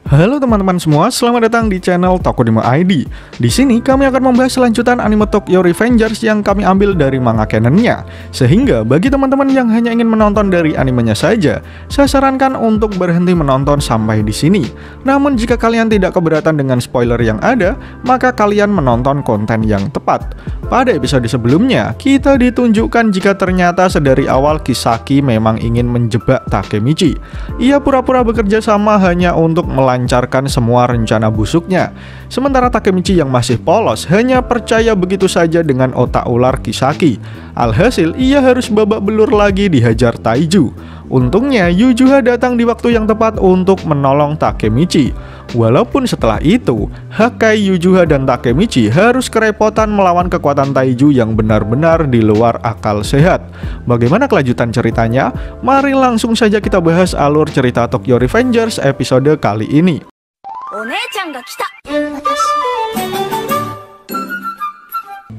Halo teman-teman semua, selamat datang di channel Tokodima ID. Di sini kami akan membahas lanjutan anime Tokyo Revengers yang kami ambil dari manga canonnya. Sehingga bagi teman-teman yang hanya ingin menonton dari animenya saja, saya sarankan untuk berhenti menonton sampai di sini. Namun jika kalian tidak keberatan dengan spoiler yang ada, maka kalian menonton konten yang tepat. Pada episode sebelumnya, kita ditunjukkan jika ternyata sedari awal Kisaki memang ingin menjebak Takemichi. Ia pura-pura bekerja sama hanya untuk melancarkan semua rencana busuknya. Sementara Takemichi yang masih polos hanya percaya begitu saja dengan otak ular Kisaki. Alhasil ia harus babak belur lagi dihajar Taiju. Untungnya Yujuha datang di waktu yang tepat untuk menolong Takemichi. Walaupun setelah itu, Hakai, Yujuha, dan Takemichi harus kerepotan melawan kekuatan Taiju yang benar-benar di luar akal sehat. Bagaimana kelanjutan ceritanya? Mari langsung saja kita bahas alur cerita Tokyo Revengers episode kali ini.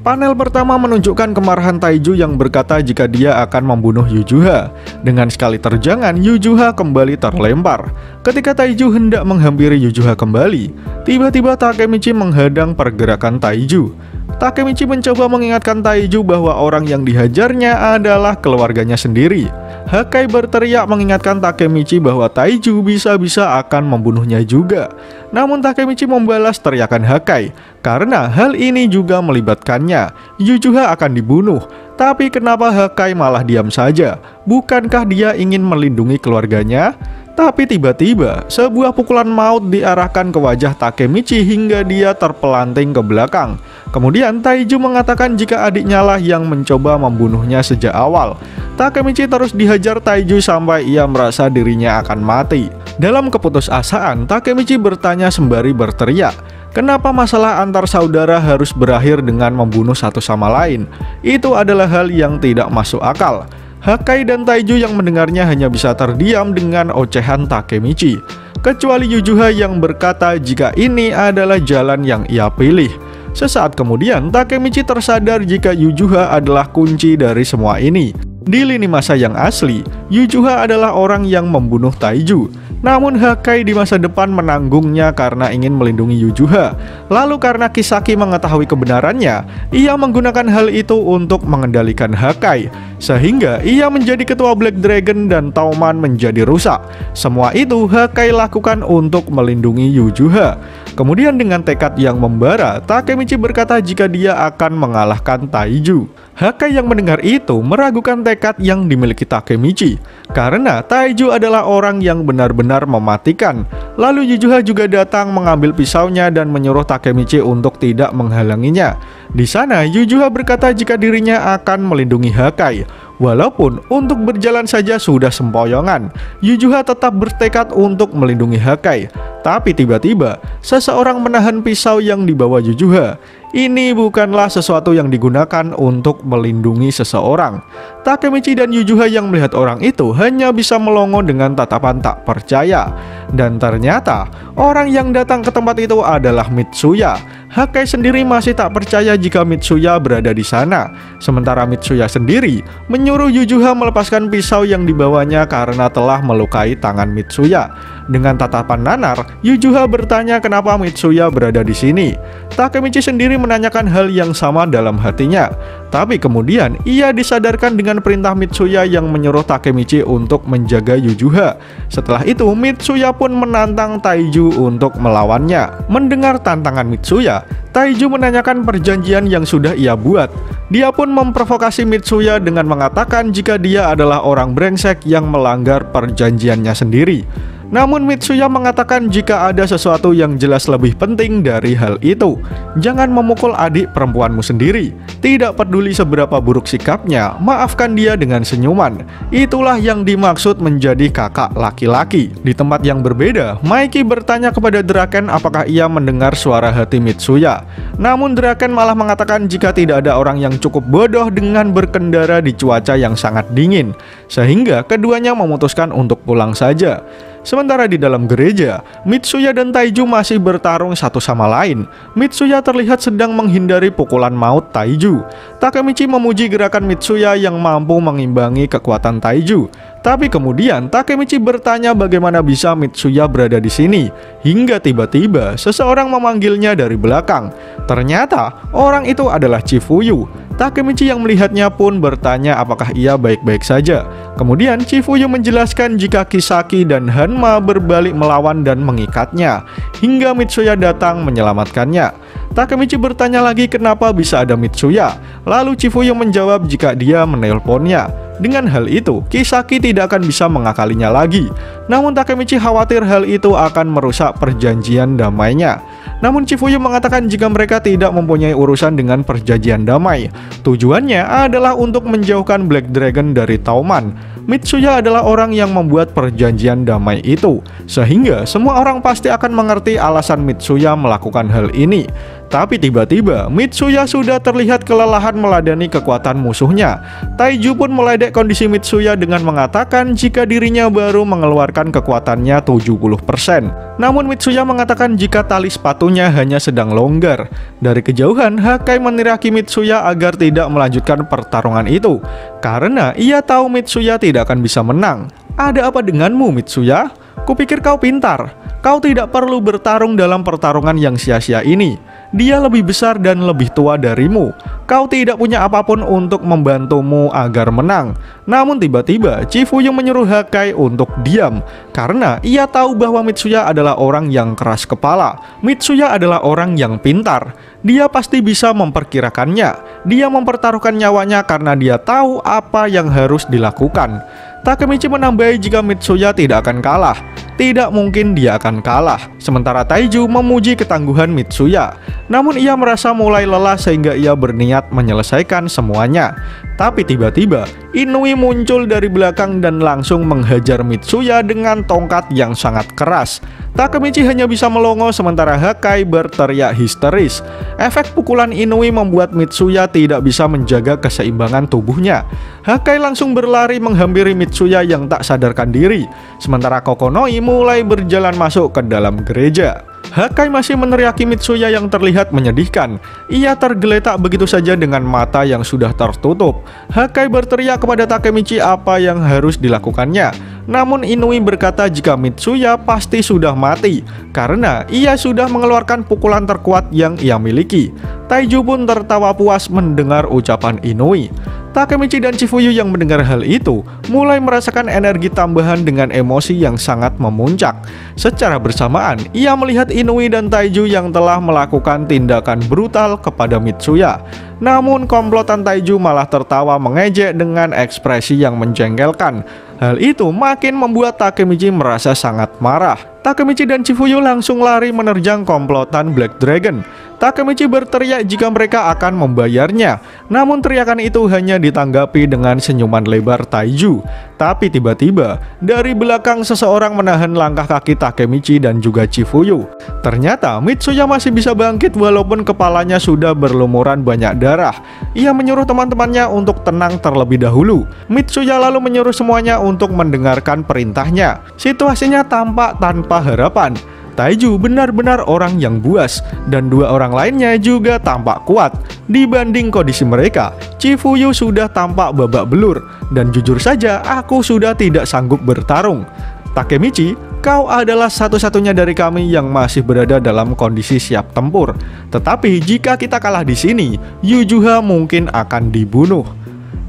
Panel pertama menunjukkan kemarahan Taiju yang berkata jika dia akan membunuh Yujuha. Dengan sekali terjangan, Yujuha kembali terlempar. Ketika Taiju hendak menghampiri Yujuha kembali, tiba-tiba Takemichi menghadang pergerakan Taiju. Takemichi mencoba mengingatkan Taiju bahwa orang yang dihajarnya adalah keluarganya sendiri. Hakai berteriak mengingatkan Takemichi bahwa Taiju bisa-bisa akan membunuhnya juga. Namun Takemichi membalas teriakan Hakai, karena hal ini juga melibatkannya. Yujuha akan dibunuh, tapi kenapa Hakai malah diam saja? Bukankah dia ingin melindungi keluarganya? Tapi tiba-tiba, sebuah pukulan maut diarahkan ke wajah Takemichi hingga dia terpelanting ke belakang. Kemudian Taiju mengatakan jika adiknya lah yang mencoba membunuhnya sejak awal. Takemichi terus dihajar Taiju sampai ia merasa dirinya akan mati. Dalam keputusasaan, Takemichi bertanya sembari berteriak, kenapa masalah antar saudara harus berakhir dengan membunuh satu sama lain? Itu adalah hal yang tidak masuk akal. Hakai dan Taiju yang mendengarnya hanya bisa terdiam dengan ocehan Takemichi. Kecuali Yujuha yang berkata jika ini adalah jalan yang ia pilih. Sesaat kemudian, Takemichi tersadar jika Yujuha adalah kunci dari semua ini. Di lini masa yang asli, Yujuha adalah orang yang membunuh Taiju. Namun Hakai di masa depan menanggungnya karena ingin melindungi Yujuha. Lalu karena Kisaki mengetahui kebenarannya, ia menggunakan hal itu untuk mengendalikan Hakai. Sehingga ia menjadi ketua Black Dragon dan Tauman menjadi rusak. Semua itu Hakai lakukan untuk melindungi Yujuha. Kemudian dengan tekad yang membara, Takemichi berkata jika dia akan mengalahkan Taiju. Hakai yang mendengar itu meragukan tekad yang dimiliki Takemichi, karena Taiju adalah orang yang benar-benar mematikan. Lalu Yujuha juga datang mengambil pisaunya dan menyuruh Takemichi untuk tidak menghalanginya. Di sana Yujuha berkata jika dirinya akan melindungi Hakai. Walaupun untuk berjalan saja sudah sempoyongan, Yujuha tetap bertekad untuk melindungi Hakai. Tapi tiba-tiba, seseorang menahan pisau yang dibawa Yujuha. Ini bukanlah sesuatu yang digunakan untuk melindungi seseorang. Takemichi dan Yujuha yang melihat orang itu hanya bisa melongo dengan tatapan tak percaya. Dan ternyata, orang yang datang ke tempat itu adalah Mitsuya. Hakai sendiri masih tak percaya jika Mitsuya berada di sana. Sementara Mitsuya sendiri menyuruh Yujuha melepaskan pisau yang dibawanya karena telah melukai tangan Mitsuya. Dengan tatapan nanar, Yujuha bertanya kenapa Mitsuya berada di sini. Takemichi sendiri menanyakan hal yang sama dalam hatinya. Tapi kemudian ia disadarkan dengan perintah Mitsuya yang menyuruh Takemichi untuk menjaga Yujuha. Setelah itu Mitsuya pun menantang Taiju untuk melawannya. Mendengar tantangan Mitsuya, Taiju menanyakan perjanjian yang sudah ia buat. Dia pun memprovokasi Mitsuya dengan mengatakan jika dia adalah orang brengsek yang melanggar perjanjiannya sendiri. Namun Mitsuya mengatakan jika ada sesuatu yang jelas lebih penting dari hal itu. Jangan memukul adik perempuanmu sendiri. Tidak peduli seberapa buruk sikapnya, maafkan dia dengan senyuman. Itulah yang dimaksud menjadi kakak laki-laki. Di tempat yang berbeda, Maiki bertanya kepada Draken apakah ia mendengar suara hati Mitsuya. Namun Draken malah mengatakan jika tidak ada orang yang cukup bodoh dengan berkendara di cuaca yang sangat dingin. Sehingga keduanya memutuskan untuk pulang saja. Sementara di dalam gereja, Mitsuya dan Taiju masih bertarung satu sama lain. Mitsuya terlihat sedang menghindari pukulan maut Taiju. Takemichi memuji gerakan Mitsuya yang mampu mengimbangi kekuatan Taiju. Tapi kemudian Takemichi bertanya bagaimana bisa Mitsuya berada di sini, hingga tiba-tiba seseorang memanggilnya dari belakang. Ternyata orang itu adalah Chifuyu. Takemichi yang melihatnya pun bertanya apakah ia baik-baik saja. Kemudian Chifuyu menjelaskan jika Kisaki dan Hanma berbalik melawan dan mengikatnya, hingga Mitsuya datang menyelamatkannya. Takemichi bertanya lagi kenapa bisa ada Mitsuya. Lalu Chifuyu menjawab jika dia menelponnya. Dengan hal itu, Kisaki tidak akan bisa mengakalinya lagi. Namun Takemichi khawatir hal itu akan merusak perjanjian damainya. Namun Chifuyu mengatakan jika mereka tidak mempunyai urusan dengan perjanjian damai. Tujuannya adalah untuk menjauhkan Black Dragon dari Tauman. Mitsuya adalah orang yang membuat perjanjian damai itu, sehingga semua orang pasti akan mengerti alasan Mitsuya melakukan hal ini. Tapi tiba-tiba Mitsuya sudah terlihat kelelahan meladani kekuatan musuhnya. Taiju pun meledek kondisi Mitsuya dengan mengatakan jika dirinya baru mengeluarkan kekuatannya 70%. Namun Mitsuya mengatakan jika tali sepatunya hanya sedang longgar. Dari kejauhan, Hakai meneriaki Mitsuya agar tidak melanjutkan pertarungan itu, karena ia tahu Mitsuya tidak akan bisa menang. Ada apa denganmu, Mitsuya? Kupikir kau pintar. Kau tidak perlu bertarung dalam pertarungan yang sia-sia ini. Dia lebih besar dan lebih tua darimu. Kau tidak punya apapun untuk membantumu agar menang. Namun tiba-tiba Chifuyu menyuruh Hakai untuk diam, karena ia tahu bahwa Mitsuya adalah orang yang keras kepala. Mitsuya adalah orang yang pintar. Dia pasti bisa memperkirakannya. Dia mempertaruhkan nyawanya karena dia tahu apa yang harus dilakukan. Takemichi menambahi jika Mitsuya tidak akan kalah. Tidak mungkin dia akan kalah. Sementara Taiju memuji ketangguhan Mitsuya. Namun ia merasa mulai lelah sehingga ia berniat menyelesaikan semuanya. Tapi tiba-tiba Inui muncul dari belakang dan langsung menghajar Mitsuya dengan tongkat yang sangat keras. Takemichi hanya bisa melongo sementara Hakai berteriak histeris. Efek pukulan Inui membuat Mitsuya tidak bisa menjaga keseimbangan tubuhnya. Hakai langsung berlari menghampiri Mitsuya yang tak sadarkan diri. Sementara Kokonoi mulai berjalan masuk ke dalam gereja. Hakai masih meneriaki Mitsuya yang terlihat menyedihkan. Ia tergeletak begitu saja dengan mata yang sudah tertutup. Hakai berteriak kepada Takemichi apa yang harus dilakukannya. Namun Inui berkata jika Mitsuya pasti sudah mati, karena ia sudah mengeluarkan pukulan terkuat yang ia miliki. Taiju pun tertawa puas mendengar ucapan Inui. Takemichi dan Chifuyu yang mendengar hal itu mulai merasakan energi tambahan dengan emosi yang sangat memuncak. Secara bersamaan, ia melihat Inui dan Taiju yang telah melakukan tindakan brutal kepada Mitsuya. Namun komplotan Taiju malah tertawa mengejek dengan ekspresi yang menjengkelkan. Hal itu makin membuat Takemichi merasa sangat marah. Takemichi dan Chifuyu langsung lari menerjang komplotan Black Dragon. Takemichi berteriak jika mereka akan membayarnya. Namun teriakan itu hanya ditanggapi dengan senyuman lebar Taiju. Tapi tiba-tiba dari belakang seseorang menahan langkah kaki Takemichi dan juga Chifuyu. Ternyata Mitsuya masih bisa bangkit walaupun kepalanya sudah berlumuran banyak darah. Ia menyuruh teman-temannya untuk tenang terlebih dahulu. Mitsuya lalu menyuruh semuanya untuk mendengarkan perintahnya. Situasinya tampak tanpa harapan. Taiju benar-benar orang yang buas, dan dua orang lainnya juga tampak kuat. Dibanding kondisi mereka, Chifuyu sudah tampak babak belur, dan jujur saja aku sudah tidak sanggup bertarung. Takemichi, kau adalah satu-satunya dari kami yang masih berada dalam kondisi siap tempur. Tetapi jika kita kalah di sini, Yujuha mungkin akan dibunuh.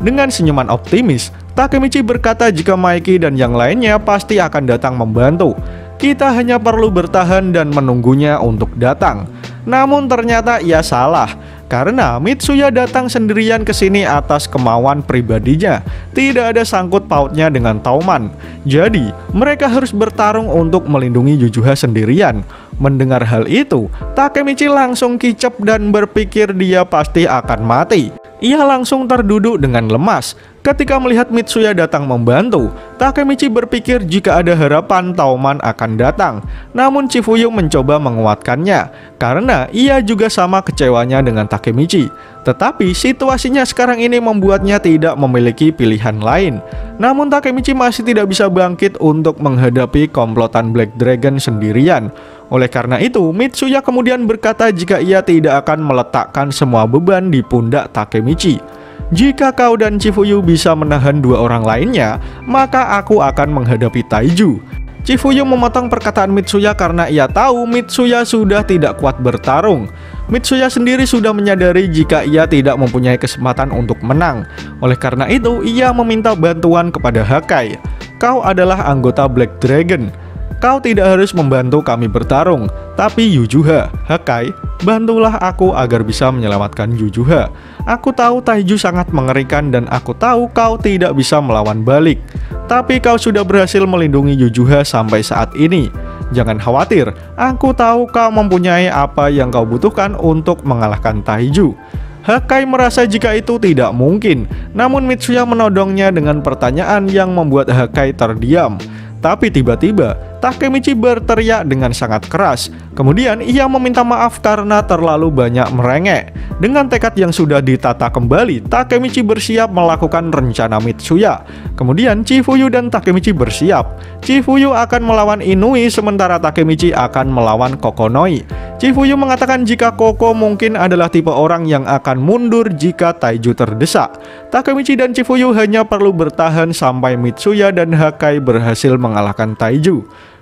Dengan senyuman optimis, Takemichi berkata jika Maiki dan yang lainnya pasti akan datang membantu. Kita hanya perlu bertahan dan menunggunya untuk datang. Namun ternyata ia salah, karena Mitsuya datang sendirian ke sini atas kemauan pribadinya. Tidak ada sangkut pautnya dengan Tauman. Jadi mereka harus bertarung untuk melindungi Yujuha sendirian. Mendengar hal itu, Takemichi langsung kicep dan berpikir dia pasti akan mati. Ia langsung terduduk dengan lemas. Ketika melihat Mitsuya datang membantu, Takemichi berpikir jika ada harapan Tauman akan datang. Namun Chifuyu mencoba menguatkannya, karena ia juga sama kecewanya dengan Takemichi. Tetapi situasinya sekarang ini membuatnya tidak memiliki pilihan lain. Namun Takemichi masih tidak bisa bangkit untuk menghadapi komplotan Black Dragon sendirian. Oleh karena itu, Mitsuya kemudian berkata jika ia tidak akan meletakkan semua beban di pundak Takemichi. Jika kau dan Chifuyu bisa menahan dua orang lainnya, maka aku akan menghadapi Taiju. Chifuyu memotong perkataan Mitsuya karena ia tahu Mitsuya sudah tidak kuat bertarung. Mitsuya sendiri sudah menyadari jika ia tidak mempunyai kesempatan untuk menang. Oleh karena itu, ia meminta bantuan kepada Hakai. Kau adalah anggota Black Dragon. Kau tidak harus membantu kami bertarung, tapi Yujuha, Hakai, bantulah aku agar bisa menyelamatkan Yujuha. Aku tahu Taiju sangat mengerikan dan aku tahu kau tidak bisa melawan balik. Tapi kau sudah berhasil melindungi Yujuha sampai saat ini. Jangan khawatir, aku tahu kau mempunyai apa yang kau butuhkan untuk mengalahkan Taiju. Hakai merasa jika itu tidak mungkin, namun Mitsuya menodongnya dengan pertanyaan yang membuat Hakai terdiam. Tapi tiba-tiba, Takemichi berteriak dengan sangat keras. Kemudian ia meminta maaf karena terlalu banyak merengek. Dengan tekad yang sudah ditata kembali, Takemichi bersiap melakukan rencana Mitsuya. Kemudian Chifuyu dan Takemichi bersiap. Chifuyu akan melawan Inui, sementara Takemichi akan melawan Kokonoi. Chifuyu mengatakan jika Koko mungkin adalah tipe orang yang akan mundur jika Taiju terdesak. Takemichi dan Chifuyu hanya perlu bertahan sampai Mitsuya dan Hakai berhasil mengalahkan Taiju.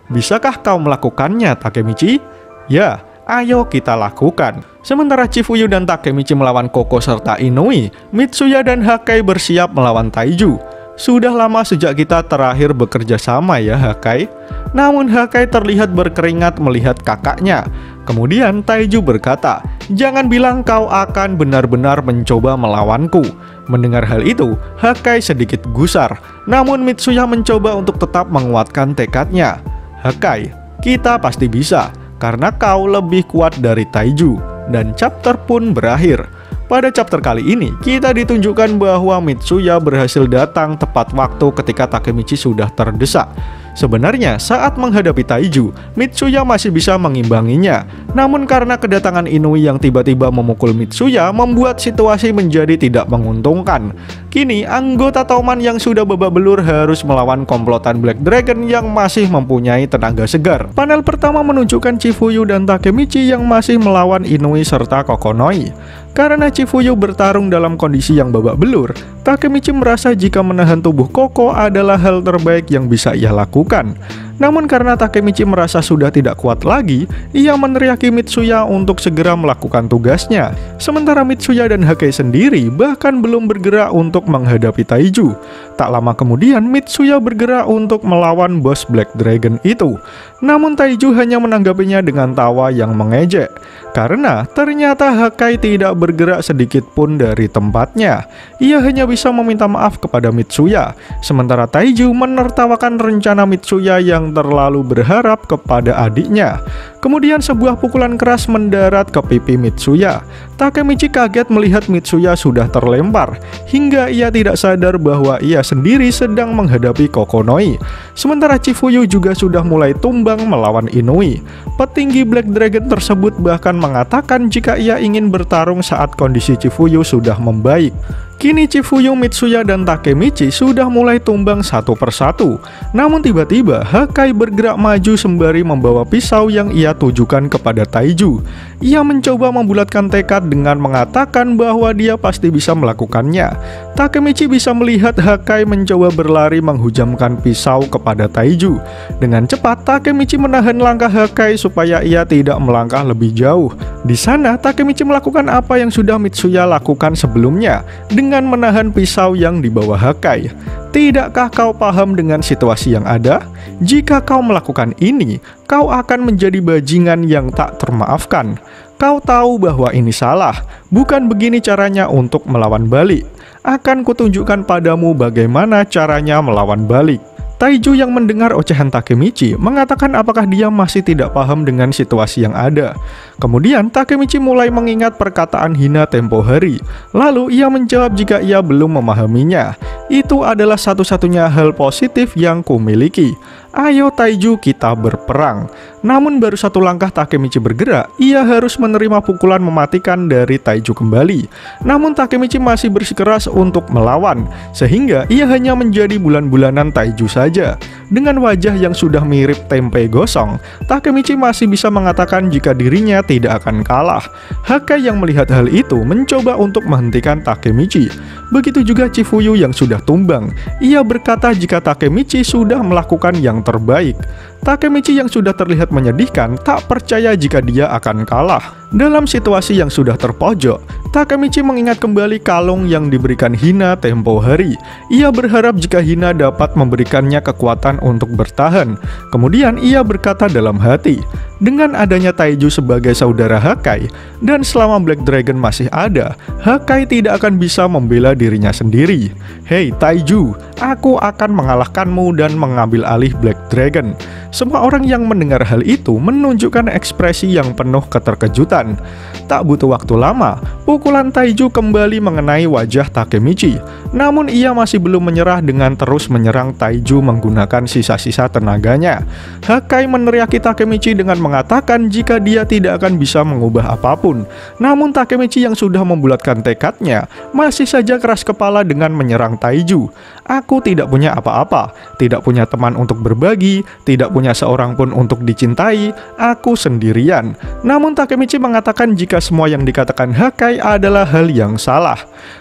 Bisakah kau melakukannya, Takemichi? Ya, ayo kita lakukan. Sementara Chifuyu dan Takemichi melawan Koko serta Inui, Mitsuya dan Hakai bersiap melawan Taiju. Sudah lama sejak kita terakhir bekerja sama ya, Hakai. Namun Hakai terlihat berkeringat melihat kakaknya. Kemudian Taiju berkata, jangan bilang kau akan benar-benar mencoba melawanku. Mendengar hal itu, Hakai sedikit gusar. Namun Mitsuya mencoba untuk tetap menguatkan tekadnya. Hakai, kita pasti bisa, karena kau lebih kuat dari Taiju. Dan chapter pun berakhir. Pada chapter kali ini, kita ditunjukkan bahwa Mitsuya berhasil datang tepat waktu ketika Takemichi sudah terdesak. Sebenarnya, saat menghadapi Taiju, Mitsuya masih bisa mengimbanginya. Namun karena kedatangan Inui yang tiba-tiba memukul Mitsuya membuat situasi menjadi tidak menguntungkan. Kini, anggota Toman yang sudah babak belur harus melawan komplotan Black Dragon yang masih mempunyai tenaga segar. Panel pertama menunjukkan Chifuyu dan Takemichi yang masih melawan Inui serta Kokonoi. Karena Chifuyu bertarung dalam kondisi yang babak belur, Takemichi merasa jika menahan tubuh Koko adalah hal terbaik yang bisa ia lakukan. Namun karena Takemichi merasa sudah tidak kuat lagi, ia meneriaki Mitsuya untuk segera melakukan tugasnya. Sementara Mitsuya dan Hakai sendiri bahkan belum bergerak untuk menghadapi Taiju. Tak lama kemudian Mitsuya bergerak untuk melawan bos Black Dragon itu. Namun Taiju hanya menanggapinya dengan tawa yang mengejek. Karena ternyata Hakai tidak bergerak sedikit pun dari tempatnya. Ia hanya bisa meminta maaf kepada Mitsuya. Sementara Taiju menertawakan rencana Mitsuya yang terlalu berharap kepada adiknya. Kemudian sebuah pukulan keras mendarat ke pipi Mitsuya. Takemichi kaget melihat Mitsuya sudah terlempar, hingga ia tidak sadar bahwa ia sendiri sedang menghadapi Kokonoi. Sementara Chifuyu juga sudah mulai tumbang melawan Inui. Petinggi Black Dragon tersebut bahkan mengatakan jika ia ingin bertarung saat kondisi Chifuyu sudah membaik. Kini Chifuyu, Mitsuya, dan Takemichi sudah mulai tumbang satu persatu. Namun tiba-tiba Hakai bergerak maju sembari membawa pisau yang ia tujukan kepada Taiju. Ia mencoba membulatkan tekad dengan mengatakan bahwa dia pasti bisa melakukannya. Takemichi bisa melihat Hakai mencoba berlari menghujamkan pisau kepada Taiju. Dengan cepat Takemichi menahan langkah Hakai supaya ia tidak melangkah lebih jauh. Di sana Takemichi melakukan apa yang sudah Mitsuya lakukan sebelumnya dengan menahan pisau yang dibawa Hakai. Tidakkah kau paham dengan situasi yang ada? Jika kau melakukan ini, kau akan menjadi bajingan yang tak termaafkan. Kau tahu bahwa ini salah. Bukan begini caranya untuk melawan balik. Akan kutunjukkan padamu bagaimana caranya melawan balik. Taiju yang mendengar ocehan Takemichi mengatakan apakah dia masih tidak paham dengan situasi yang ada. Kemudian Takemichi mulai mengingat perkataan hina tempo hari. Lalu ia menjawab jika ia belum memahaminya. Itu adalah satu-satunya hal positif yang kumiliki. "Ayo Taiju, kita berperang." Namun baru satu langkah Takemichi bergerak, ia harus menerima pukulan mematikan dari Taiju kembali. Namun Takemichi masih bersikeras untuk melawan, sehingga ia hanya menjadi bulan-bulanan Taiju saja. Dengan wajah yang sudah mirip tempe gosong, Takemichi masih bisa mengatakan jika dirinya tidak akan kalah. Hakai yang melihat hal itu mencoba untuk menghentikan Takemichi. Begitu juga Chifuyu yang sudah tumbang. Ia berkata jika Takemichi sudah melakukan yang terbaik. Takemichi yang sudah terlihat menyedihkan tak percaya jika dia akan kalah. Dalam situasi yang sudah terpojok, Takemichi mengingat kembali kalung yang diberikan Hina tempo hari. Ia berharap jika Hina dapat memberikannya kekuatan untuk bertahan. Kemudian ia berkata dalam hati, dengan adanya Taiju sebagai saudara Hakai, dan selama Black Dragon masih ada, Hakai tidak akan bisa membela dirinya sendiri. "Hei Taiju, aku akan mengalahkanmu dan mengambil alih Black Dragon." Semua orang yang mendengar hal itu menunjukkan ekspresi yang penuh keterkejutan. Tak butuh waktu lama, pukulan Taiju kembali mengenai wajah Takemichi. Namun ia masih belum menyerah dengan terus menyerang Taiju menggunakan sisa-sisa tenaganya. Hakai meneriaki Takemichi dengan mengatakan jika dia tidak akan bisa mengubah apapun. Namun Takemichi yang sudah membulatkan tekadnya masih saja keras kepala dengan menyerang Taiju. "Aku tidak punya apa-apa, tidak punya teman untuk berbagi, tidak punya seorang pun untuk dicintai, aku sendirian." Namun Takemichi mengatakan jika semua yang dikatakan Hakai adalah hal yang salah.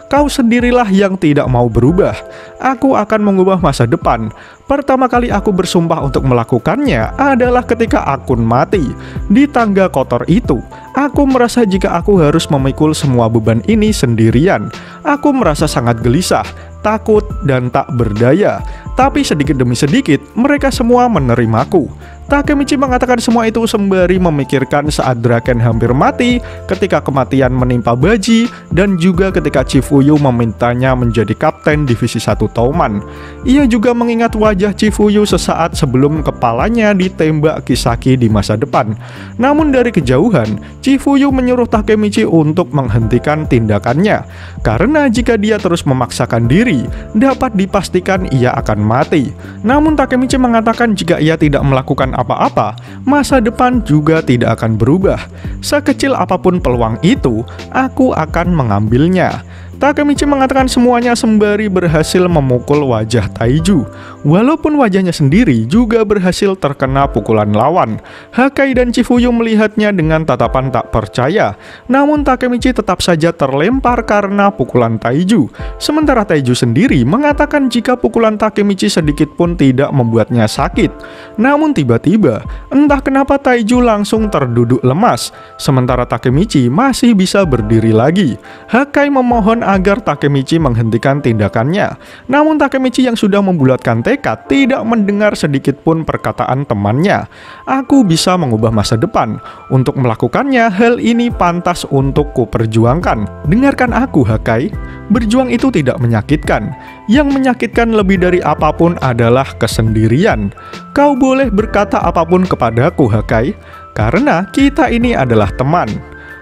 "Kau sendirilah yang tidak mau berubah. Aku akan mengubah masa depan. Pertama kali aku bersumpah untuk melakukannya adalah ketika akun mati. Di tangga kotor itu, aku merasa jika aku harus memikul semua beban ini sendirian. Aku merasa sangat gelisah, takut, dan tak berdaya. Tapi sedikit demi sedikit, mereka semua menerimaku." Takemichi mengatakan semua itu sembari memikirkan saat Draken hampir mati, ketika kematian menimpa Baji, dan juga ketika Chifuyu memintanya menjadi kapten divisi 1 Touman. Ia juga mengingat wajah Chifuyu sesaat sebelum kepalanya ditembak Kisaki di masa depan. Namun dari kejauhan, Chifuyu menyuruh Takemichi untuk menghentikan tindakannya, karena jika dia terus memaksakan diri, dapat dipastikan ia akan mati. Namun Takemichi mengatakan jika ia tidak melakukan apa-apa, masa depan juga tidak akan berubah. Sekecil apapun peluang itu, aku akan mengambilnya. Takemichi mengatakan semuanya sembari berhasil memukul wajah Taiju. Walaupun wajahnya sendiri juga berhasil terkena pukulan lawan, Hakai dan Chifuyu melihatnya dengan tatapan tak percaya. Namun Takemichi tetap saja terlempar karena pukulan Taiju. Sementara Taiju sendiri mengatakan jika pukulan Takemichi sedikit pun tidak membuatnya sakit. Namun tiba-tiba, entah kenapa Taiju langsung terduduk lemas, sementara Takemichi masih bisa berdiri lagi. Hakai memohon agar Takemichi menghentikan tindakannya. Namun Takemichi yang sudah membulatkan tekad tidak mendengar sedikit pun perkataan temannya. "Aku bisa mengubah masa depan. Untuk melakukannya, hal ini pantas untuk kuperjuangkan. Dengarkan aku, Hakai. Berjuang itu tidak menyakitkan. Yang menyakitkan lebih dari apapun adalah kesendirian. Kau boleh berkata apapun kepadaku, Hakai, karena kita ini adalah teman."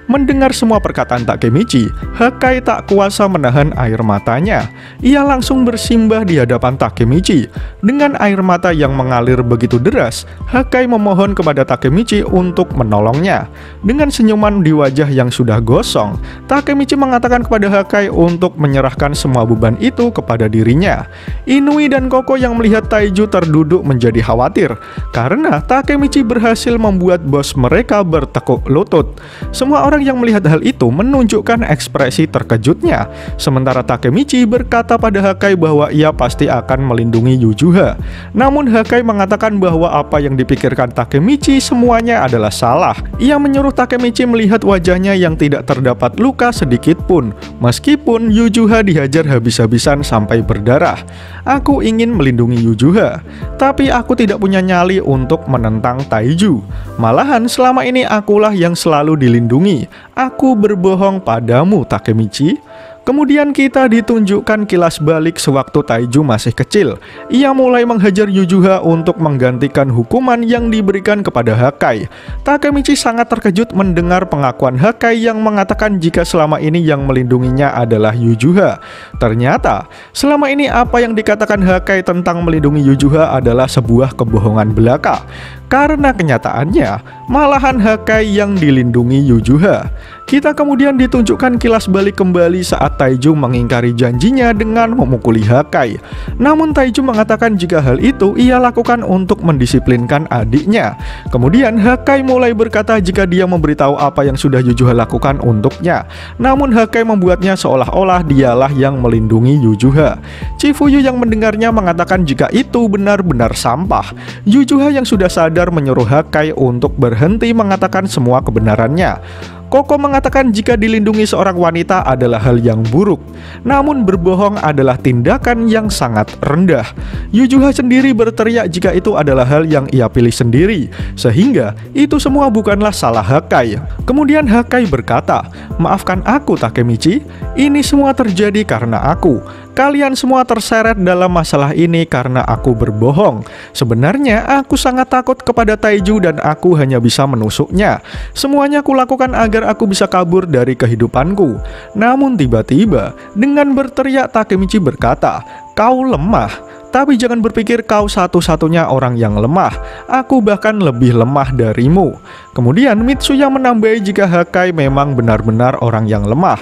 Mendengar semua perkataan Takemichi, Hakai tak kuasa menahan air matanya. Ia langsung bersimbah di hadapan Takemichi. Dengan air mata yang mengalir begitu deras, Hakai memohon kepada Takemichi untuk menolongnya. Dengan senyuman di wajah yang sudah gosong, Takemichi mengatakan kepada Hakai untuk menyerahkan semua beban itu kepada dirinya. Inui dan Koko yang melihat Taiju terduduk menjadi khawatir, karena Takemichi berhasil membuat bos mereka bertekuk lutut. Semua orang yang melihat hal itu menunjukkan ekspresi terkejutnya. Sementara Takemichi berkata pada Hakai bahwa ia pasti akan melindungi Yujuha. Namun Hakai mengatakan bahwa apa yang dipikirkan Takemichi semuanya adalah salah. Ia menyuruh Takemichi melihat wajahnya yang tidak terdapat luka sedikit pun, meskipun Yujuha dihajar habis-habisan sampai berdarah. "Aku ingin melindungi Yujuha, tapi aku tidak punya nyali untuk menentang Taiju. Malahan selama ini akulah yang selalu dilindungi. Aku berbohong padamu, Takemichi." Kemudian kita ditunjukkan kilas balik sewaktu Taiju masih kecil. Ia mulai menghajar Yujuha untuk menggantikan hukuman yang diberikan kepada Hakai. Takemichi sangat terkejut mendengar pengakuan Hakai yang mengatakan jika selama ini yang melindunginya adalah Yujuha. Ternyata, selama ini apa yang dikatakan Hakai tentang melindungi Yujuha adalah sebuah kebohongan belaka. Karena kenyataannya, malahan Hakai yang dilindungi Yujuha. Kita kemudian ditunjukkan kilas balik kembali saat Taiju mengingkari janjinya dengan memukuli Hakai. Namun Taiju mengatakan jika hal itu ia lakukan untuk mendisiplinkan adiknya. Kemudian Hakai mulai berkata jika dia memberitahu apa yang sudah Yujuha lakukan untuknya. Namun Hakai membuatnya seolah-olah dialah yang melindungi Yujuha. Chifuyu yang mendengarnya mengatakan jika itu benar-benar sampah. Yujuha yang sudah sadar menyuruh Hakai untuk berhenti mengatakan semua kebenarannya. Koko mengatakan jika dilindungi seorang wanita adalah hal yang buruk, namun berbohong adalah tindakan yang sangat rendah. Yujuha sendiri berteriak jika itu adalah hal yang ia pilih sendiri, sehingga itu semua bukanlah salah Hakai. Kemudian Hakai berkata, "Maafkan aku Takemichi, ini semua terjadi karena aku. Kalian semua terseret dalam masalah ini karena aku berbohong. Sebenarnya aku sangat takut kepada Taiju dan aku hanya bisa menusuknya. Semuanya kulakukan agar aku bisa kabur dari kehidupanku." Namun tiba-tiba dengan berteriak Takemichi berkata, "Kau lemah. Tapi jangan berpikir kau satu-satunya orang yang lemah. Aku bahkan lebih lemah darimu." Kemudian Mitsuya menambahi jika Hakai memang benar-benar orang yang lemah.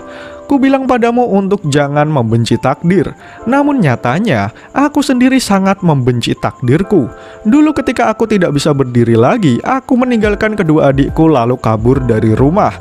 "Ku bilang padamu untuk jangan membenci takdir. Namun nyatanya, aku sendiri sangat membenci takdirku. Dulu ketika aku tidak bisa berdiri lagi, aku meninggalkan kedua adikku lalu kabur dari rumah.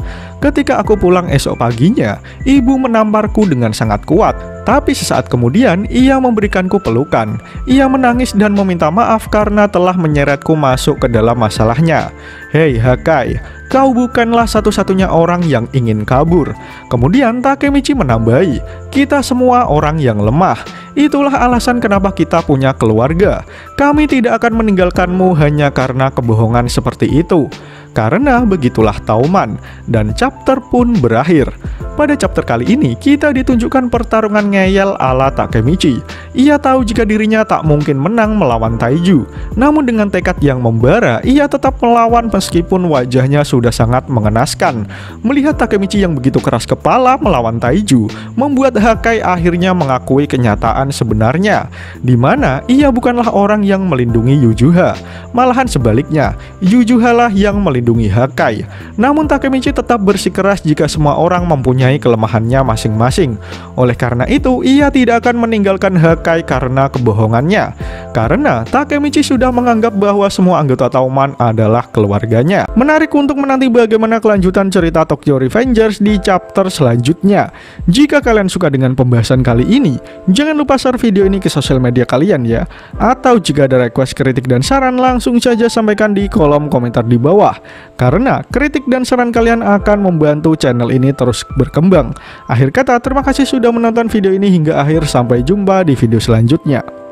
Ketika aku pulang esok paginya, ibu menamparku dengan sangat kuat. Tapi sesaat kemudian, ia memberikanku pelukan. Ia menangis dan meminta maaf karena telah menyeretku masuk ke dalam masalahnya. Hei Hakai, kau bukanlah satu-satunya orang yang ingin kabur." Kemudian Takemichi menambahi, "Kita semua orang yang lemah. Itulah alasan kenapa kita punya keluarga. Kami tidak akan meninggalkanmu hanya karena kebohongan seperti itu." Karena begitulah Tauman, dan chapter pun berakhir. Pada chapter kali ini, kita ditunjukkan pertarungan ngeyel ala Takemichi. Ia tahu jika dirinya tak mungkin menang melawan Taiju. Namun dengan tekad yang membara, ia tetap melawan meskipun wajahnya sudah sangat mengenaskan. Melihat Takemichi yang begitu keras kepala melawan Taiju, membuat Hakai akhirnya mengakui kenyataan sebenarnya, di mana ia bukanlah orang yang melindungi Yujuha. Malahan sebaliknya, Yujuha lah yang melindungi Hakai. Namun Takemichi tetap bersikeras jika semua orang mempunyai kelemahannya masing-masing. Oleh karena itu, ia tidak akan meninggalkan Hakai karena kebohongannya. Karena Takemichi sudah menganggap bahwa semua anggota Tauman adalah keluarganya. Menarik untuk menanti bagaimana kelanjutan cerita Tokyo Revengers di chapter selanjutnya. Jika kalian suka dengan pembahasan kali ini, jangan lupa share video ini ke sosial media kalian ya. Atau jika ada request, kritik, dan saran, langsung saja sampaikan di kolom komentar di bawah. Karena kritik dan saran kalian akan membantu channel ini terus berkembang. Akhir kata, terima kasih sudah menonton video ini hingga akhir. Sampai jumpa di video selanjutnya.